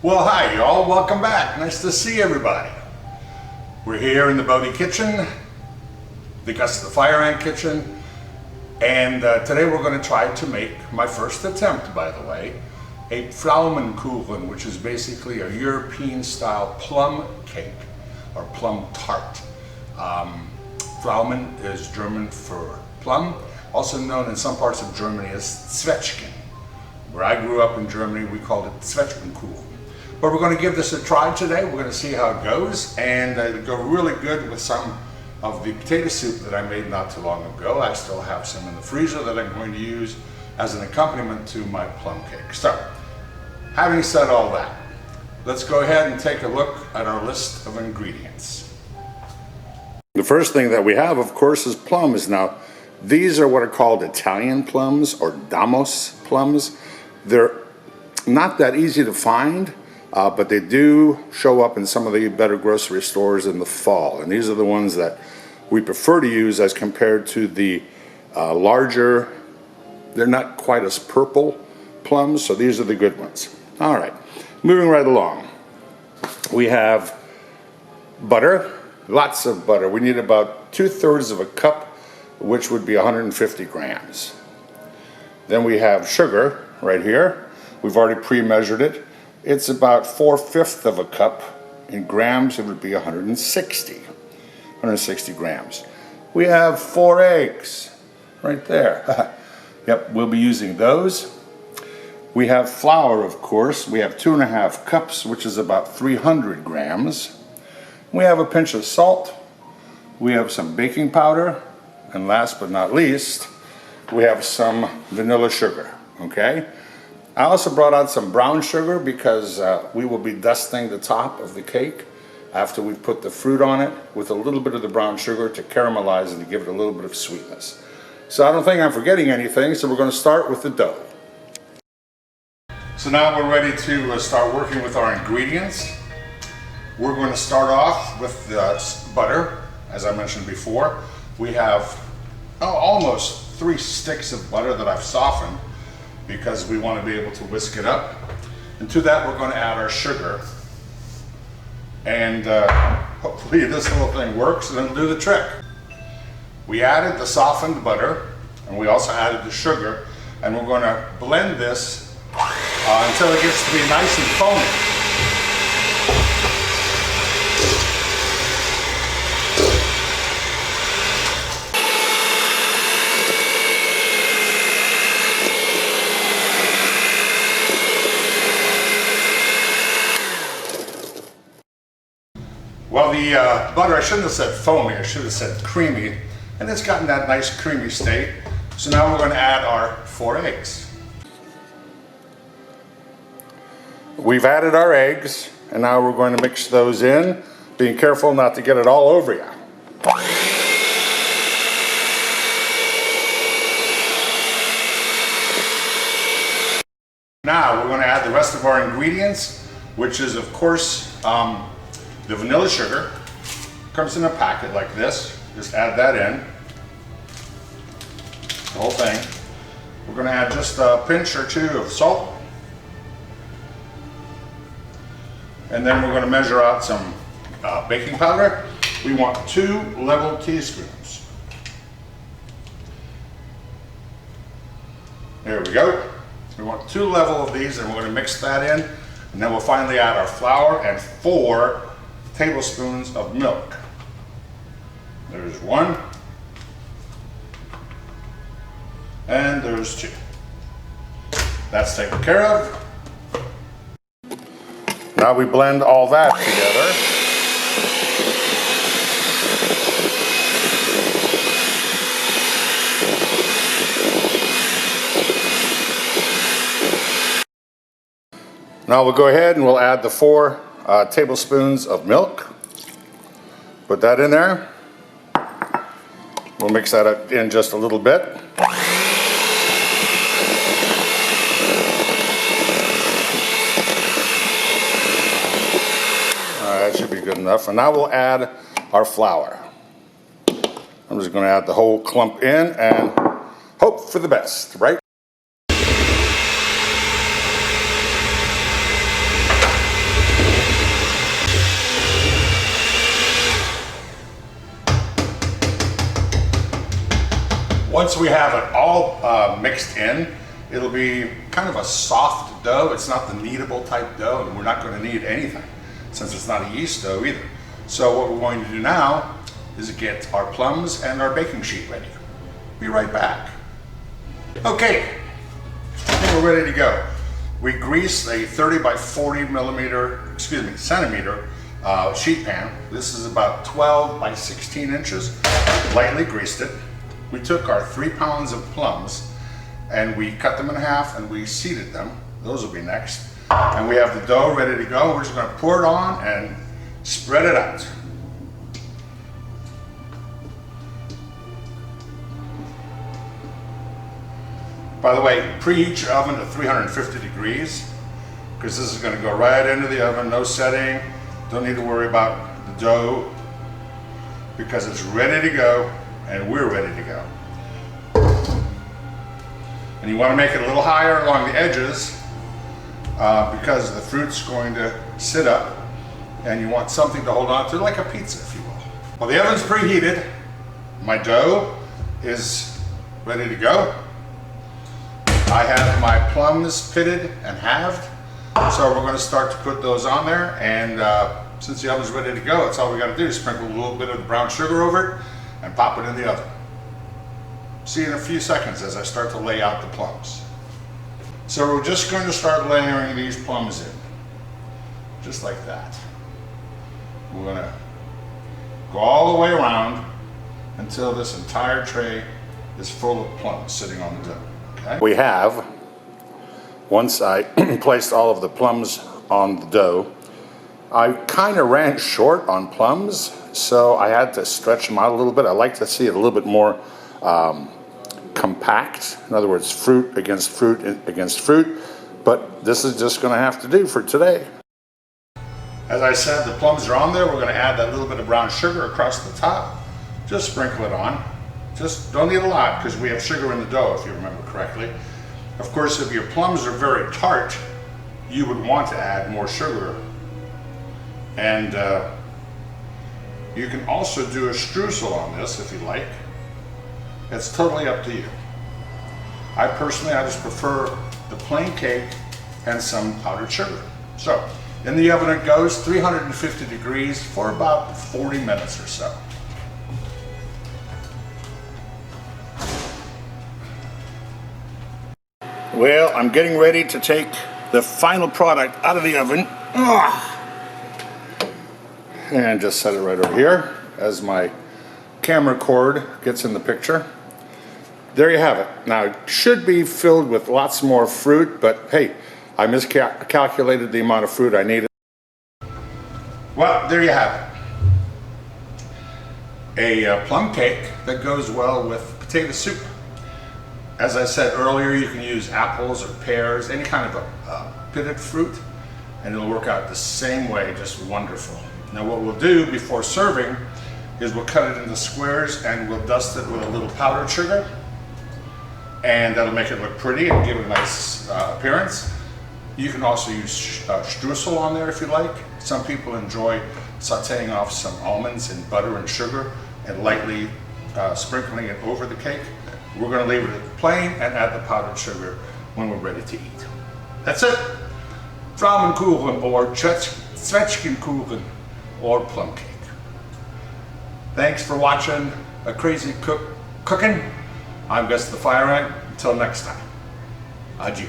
Well, hi y'all, welcome back. Nice to see everybody. We're here in the Bodie kitchen, the Gus the Fire Ant kitchen, and today we're going to try to make my first attempt, by the way, a Pflaumenkuchen, which is basically a European style plum cake or plum tart. Pflaumen is German for plum, also known in some parts of Germany as Zwetschgen. Where I grew up in Germany, we called it Zwetschgenkuchen. But we're going to give this a try today. We're going to see how it goes, and it'll go really good with some of the potato soup that I made not too long ago. I still have some in the freezer that I'm going to use as an accompaniment to my plum cake. So, having said all that, let's go ahead and take a look at our list of ingredients. The first thing that we have, of course, is plums. Now, these are what are called Italian plums or Damos plums. They're not that easy to find. But they do show up in some of the better grocery stores in the fall. And these are the ones that we prefer to use as compared to the larger, they're not quite as purple plums, so these are the good ones. All right, moving right along. We have butter, lots of butter. We need about 2/3 of a cup, which would be 150 grams. Then we have sugar right here. We've already pre-measured it. It's about 4/5 of a cup. In grams, it would be 160 grams. We have 4 eggs right there. Yep, we'll be using those. We have flour, of course. We have 2.5 cups, which is about 300 grams. We have a pinch of salt. We have some baking powder. And last but not least, we have some vanilla sugar, okay? I also brought out some brown sugar because we will be dusting the top of the cake after we put the fruit on it with a little bit of the brown sugar to caramelize and to give it a little bit of sweetness. So I don't think I'm forgetting anything, so we're going to start with the dough. So now we're ready to start working with our ingredients. We're going to start off with the butter, as I mentioned before. We have almost 3 sticks of butter that I've softened, because we want to be able to whisk it up. And to that we're going to add our sugar. And hopefully this little thing works and it'll do the trick. We added the softened butter and we also added the sugar, and we're going to blend this until it gets to be nice and foamy. Well, the butter, I shouldn't have said foamy, I should have said creamy, and it's gotten that nice creamy state. So now we're going to add our 4 eggs. We've added our eggs, and now we're going to mix those in, being careful not to get it all over you. Now we're going to add the rest of our ingredients, which is, of course, the vanilla sugar. Comes in a packet like this. Just add that in, the whole thing. We're going to add just a pinch or 2 of salt. And then we're going to measure out some baking powder. We want 2 level teaspoons. There we go. We want 2 level of these, and we're going to mix that in. And then we'll finally add our flour and 4 tablespoons of milk. There's 1, and there's 2. That's taken care of. Now we blend all that together. Now we'll go ahead and we'll add the 4 tablespoons of milk. Put that in there. We'll mix that up in just a little bit. That should be good enough. And now we'll add our flour. I'm just going to add the whole clump in and hope for the best, right? Once we have it all mixed in, it'll be kind of a soft dough. It's not the kneadable type dough, and we're not going to knead anything since it's not a yeast dough either. So what we're going to do now is get our plums and our baking sheet ready. Be right back. Okay, I think we're ready to go. We greased a 30 by 40 centimeter sheet pan. This is about 12 by 16 inches. Lightly greased it. We took our 3 pounds of plums and we cut them in half and we seeded them. Those will be next. And we have the dough ready to go. We're just going to pour it on and spread it out. By the way, preheat your oven to 350 degrees because this is going to go right into the oven, no setting. Don't need to worry about the dough because it's ready to go and we're ready to go. And you want to make it a little higher along the edges because the fruit's going to sit up and you want something to hold on to, like a pizza, if you will. Well, the oven's preheated. My dough is ready to go. I have my plums pitted and halved, so we're going to start to put those on there, and since the oven's ready to go, that's all we got to do is sprinkle a little bit of the brown sugar over it and pop it in the oven. See you in a few seconds as I start to lay out the plums. So we're just going to start layering these plums in, just like that. We're going to go all the way around until this entire tray is full of plums sitting on the dough. Okay? We have, once I placed all of the plums on the dough, I kind of ran short on plums, so I had to stretch them out a little bit. I like to see it a little bit more compact. In other words, fruit against fruit against fruit, but this is just going to have to do for today. As I said, the plums are on there. We're going to add that little bit of brown sugar across the top. Just sprinkle it on. Just don't need a lot because we have sugar in the dough, if you remember correctly. Of course, if your plums are very tart, you would want to add more sugar. And you can also do a streusel on this if you like. It's totally up to you. I just prefer the plain cake and some powdered sugar. So, in the oven it goes, 350 degrees for about 40 minutes or so. Well, I'm getting ready to take the final product out of the oven. And just set it right over here as my camera cord gets in the picture. There you have it. Now, it should be filled with lots more fruit, but hey, I miscalculated the amount of fruit I needed. Well, there you have it. A plum cake that goes well with potato soup. As I said earlier, you can use apples or pears, any kind of a pitted fruit, and it'll work out the same way, just wonderful. Now what we'll do before serving is we'll cut it into squares and we'll dust it with a little powdered sugar, and that'll make it look pretty and give it a nice appearance. You can also use streusel on there if you like. Some people enjoy sauteing off some almonds in butter and sugar and lightly sprinkling it over the cake. We're going to leave it plain and add the powdered sugar when we're ready to eat. That's it. Pflaumenkuchen or Zwetschgenkuchen or plum cake. Thanks for watching A Crazy Cook Cooking. I'm Gus the Fire Ant. Until next time, adieu.